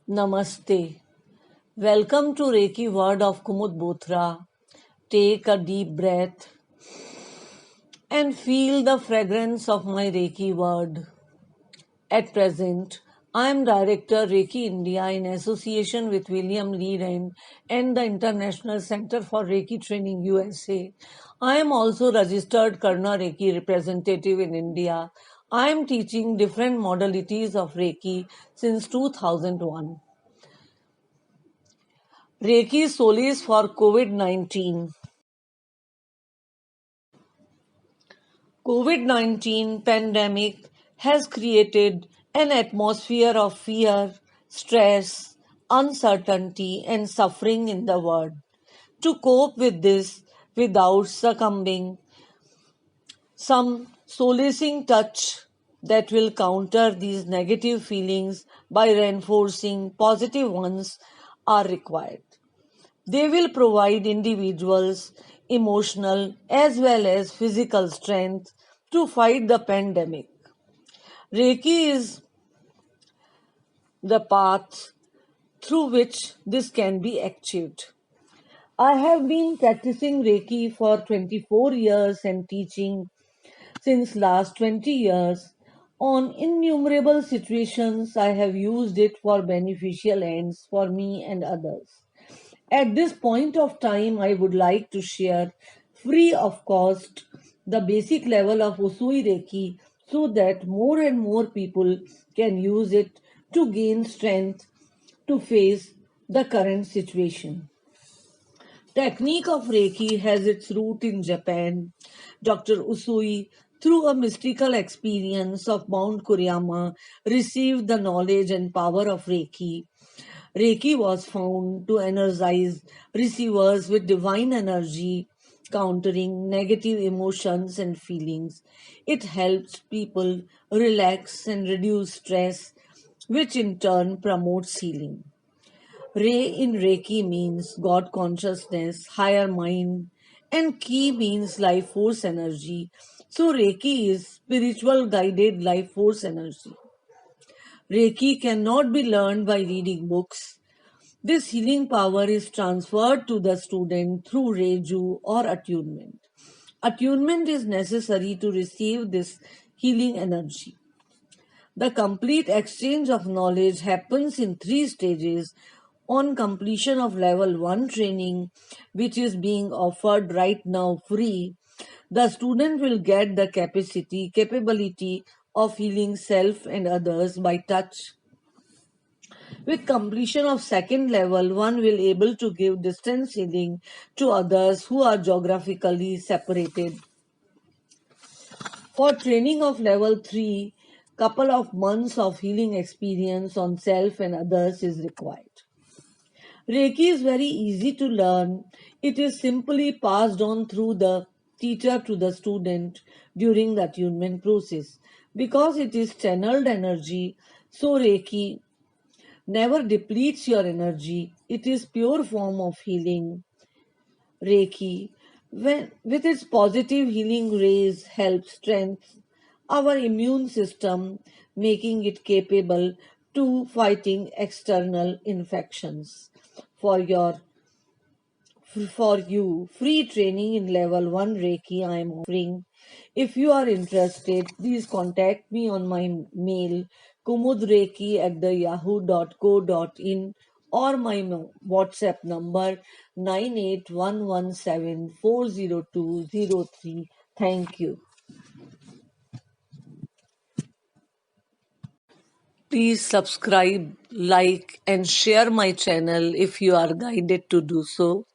Namaste. Welcome to Reiki Word of Kumud Bothra. Take a deep breath and feel the fragrance of my Reiki word. At present, I am Director Reiki India in association with William Lee Wren and the International Center for Reiki Training USA. I am also registered Karna Reiki representative in India. I am teaching different modalities of Reiki since 2001. Reiki Solis for COVID-19. COVID-19 pandemic has created an atmosphere of fear, stress, uncertainty and suffering in the world. To cope with this without succumbing, some solacing touch that will counter these negative feelings by reinforcing positive ones are required. They will provide individuals emotional as well as physical strength to fight the pandemic. Reiki is the path through which this can be achieved. I have been practicing Reiki for 24 years and teaching since last 20 years. On innumerable situations, I have used it for beneficial ends for me and others. At this point of time, I would like to share free of cost the basic level of Usui Reiki so that more and more people can use it to gain strength to face the current situation. Technique of Reiki has its root in Japan. Dr. Usui, through a mystical experience of Mount Kuriyama, received the knowledge and power of Reiki. Reiki was found to energize receivers with divine energy, countering negative emotions and feelings. It helps people relax and reduce stress, which in turn promotes healing. Re in Reiki means God consciousness, higher mind, and Ki means life force energy. So, Reiki is spiritual guided life force energy. Reiki cannot be learned by reading books. This healing power is transferred to the student through Reiju or attunement. Attunement is necessary to receive this healing energy. The complete exchange of knowledge happens in three stages. On completion of level 1 training, which is being offered right now free, the student will get the capability of healing self and others by touch. With completion of second level, one will able to give distance healing to others who are geographically separated. For training of level 3, couple of months of healing experience on self and others is required. Reiki is very easy to learn. It is simply passed on through the teacher to the student during the attunement process. Because it is channeled energy, so Reiki never depletes your energy. It is pure form of healing. Reiki, with its positive healing rays, helps strengthen our immune system, making it capable to fighting external infections. For your for you, free training in level 1 Reiki I am offering. If you are interested, please contact me on my mail kumudreiki at the yahoo.co.in or my WhatsApp number 98117402003. Thank you. Please subscribe, like, and share my channel if you are guided to do so.